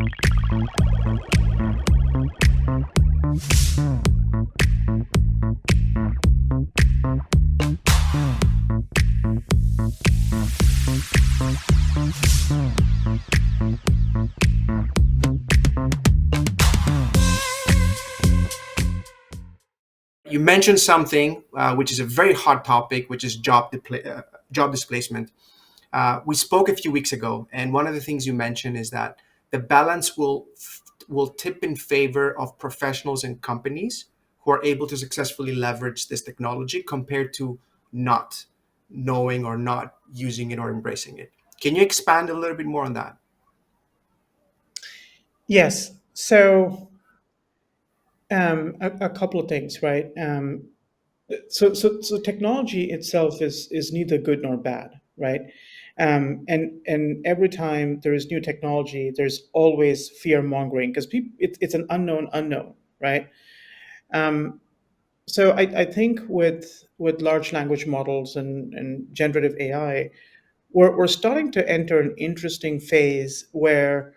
You mentioned something which is a very hot topic, which is job displacement. We spoke a few weeks ago, and one of the things you mentioned is that the balance will tip in favor of professionals and companies who are able to successfully leverage this technology compared to not knowing or not using it or embracing it. Can you expand a little bit more on that? Yes. So a couple of things, right? So technology itself is neither good nor bad, right? And every time there is new technology, there's always fear mongering because it's an unknown unknown, right? Um, so I think with large language models and generative AI, we're starting to enter an interesting phase where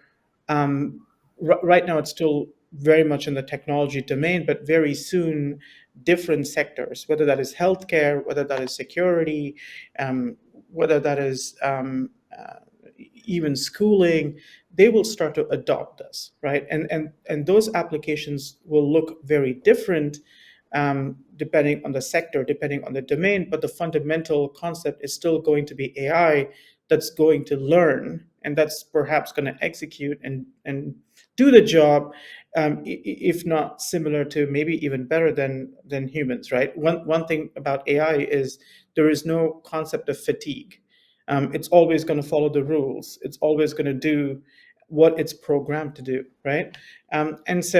right now it's still very much in the technology domain, but very soon different sectors, whether that is healthcare, whether that is security, um, whether that is even schooling, they will start to adopt this, right? And those applications will look very different depending on the sector, depending on the domain, but the fundamental concept is still going to be AI that's going to learn and that's perhaps going to execute and do the job, if not similar to maybe even better than humans, right? One thing about AI is there is no concept of fatigue. It's always going to follow the rules. It's always going to do what it's programmed to do, right? And that's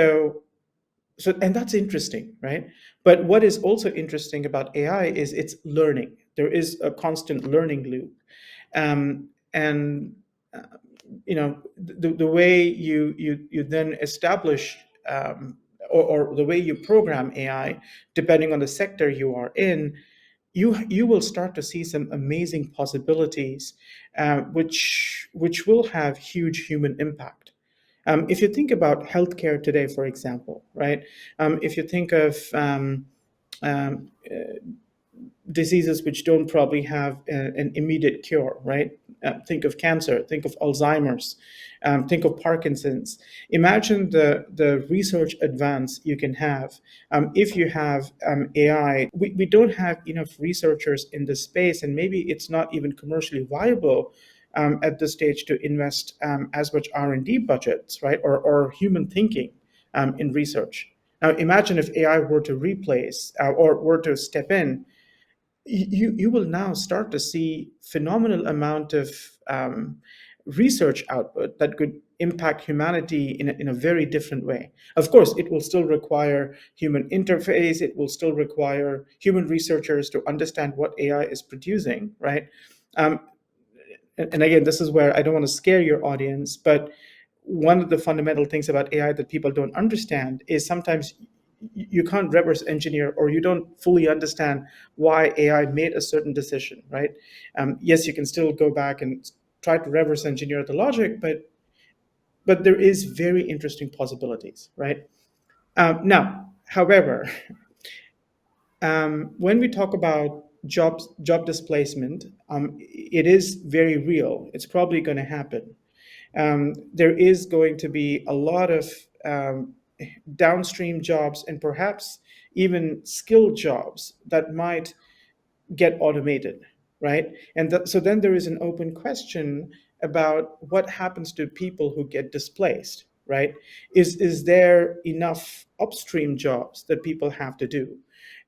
interesting, right? But what is also interesting about AI is it's learning. There is a constant learning loop, and the way you then establish or the way you program AI, depending on the sector you are in, you will start to see some amazing possibilities, which will have huge human impact. If you think about healthcare today, for example, right? If you think of um, diseases which don't probably have an immediate cure, right? Think of cancer, think of Alzheimer's, think of Parkinson's. Imagine the research advance you can have if you have AI. We don't have enough researchers in this space, and maybe it's not even commercially viable at this stage to invest as much R&D budgets, right, or human thinking in research. Now, imagine if AI were to replace or were to step in. You will now start to see phenomenal amount of research output that could impact humanity in a very different way. Of course, it will still require human interface. It will still require human researchers to understand what AI is producing, right? Um, and again, this is where I don't want to scare your audience, but one of the fundamental things about AI that people don't understand is sometimes you can't reverse engineer or you don't fully understand why AI made a certain decision, right? Yes, you can still go back and try to reverse engineer the logic, but there is very interesting possibilities, right? Now, however, when we talk about job displacement, it is very real. It's probably going to happen. There is going to be a lot of downstream jobs and perhaps even skilled jobs that might get automated, right? So then there is an open question about what happens to people who get displaced, right? Is there enough upstream jobs that people have to do?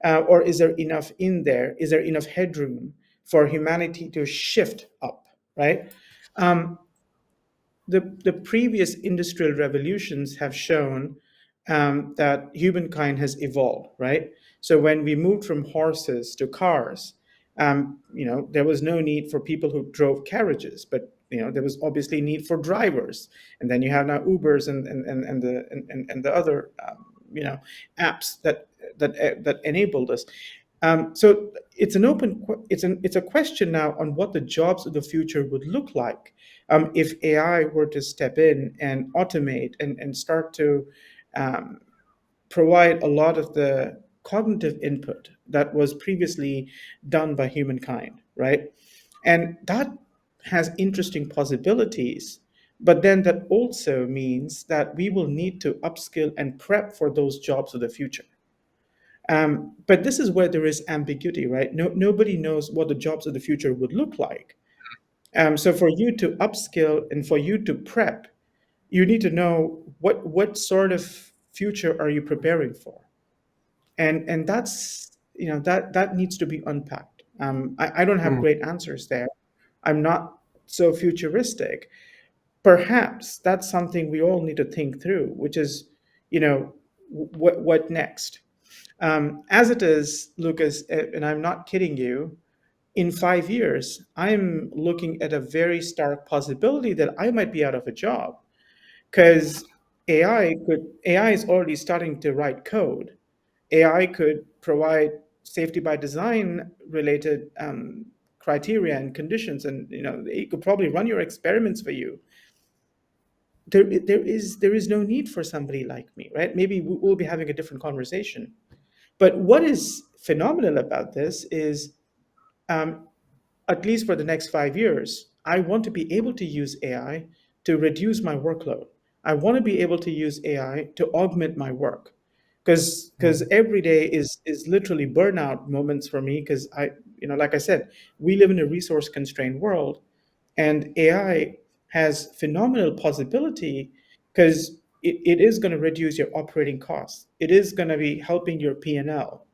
Or is there enough in there? Is there enough headroom for humanity to shift up, right? Um, the previous industrial revolutions have shown that humankind has evolved, right? So when we moved from horses to cars, there was no need for people who drove carriages, but there was obviously need for drivers, and then you have now Ubers and the other apps that enable this. So it's an it's a question now on what the jobs of the future would look like if AI were to step in and automate and start to um, provide a lot of the cognitive input that was previously done by humankind, right? And that has interesting possibilities. But then that also means that we will need to upskill and prep for those jobs of the future. But this is where there is ambiguity, right? Nobody knows what the jobs of the future would look like. So for you to upskill and for you to prep, you need to know what sort of future are you preparing for, and that's that needs to be unpacked. I don't have Mm, great answers there. I'm not so futuristic. Perhaps that's something we all need to think through, which is, what next. As it is, Lucas, and I'm not kidding you, in 5 years, I'm looking at a very stark possibility that I might be out of a job because AI is already starting to write code. AI could provide safety by design related criteria and conditions, and it could probably run your experiments for you. There is no need for somebody like me, right? Maybe we'll be having a different conversation. But what is phenomenal about this is, um, at least for the next 5 years, I want to be able to use AI to reduce my workload. I want to be able to use AI to augment my work, because mm, every day is literally burnout moments for me. Because like I said, we live in a resource constrained world, and AI has phenomenal possibility because it is going to reduce your operating costs. It is going to be helping your P&L,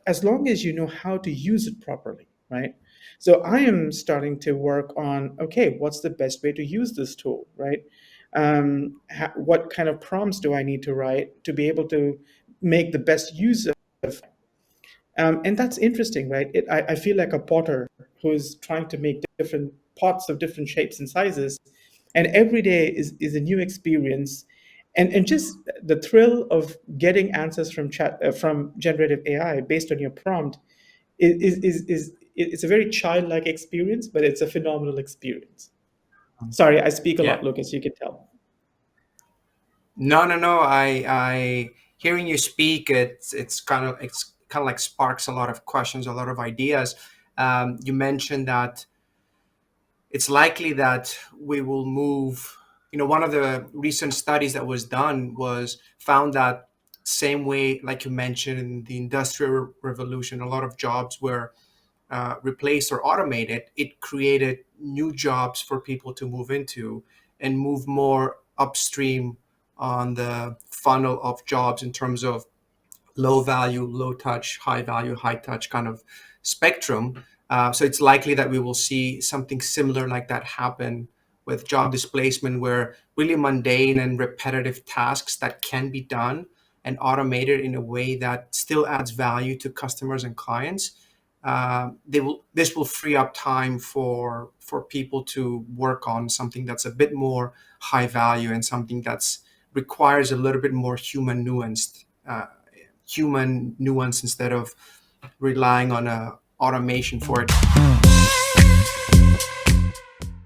as long as you know how to use it properly, right? So I am starting to work on, okay, what's the best way to use this tool, right? What kind of prompts do I need to write to be able to make the best use of, and that's interesting, right? I feel like a potter who's trying to make different pots of different shapes and sizes, and every day is a new experience, and just the thrill of getting answers from chat from generative AI based on your prompt is it's a very childlike experience, but it's a phenomenal experience. mm. Sorry, I speak a Yeah. lot, Lucas. You can tell. No, no, no. I hearing you speak, it's kind of like sparks a lot of questions, a lot of ideas. You mentioned that it's likely that we will move. One of the recent studies that was done was found that same way, like you mentioned, in the industrial revolution, a lot of jobs were replaced or automated. It created new jobs for people to move into and move more upstream on the funnel of jobs in terms of low value, low touch, high value, high touch kind of spectrum. So it's likely that we will see something similar like that happen with job displacement, where really mundane and repetitive tasks that can be done and automated in a way that still adds value to customers and clients. This will free up time for people to work on something that's a bit more high value and something that's requires a little bit more human nuance instead of relying on a automation for it.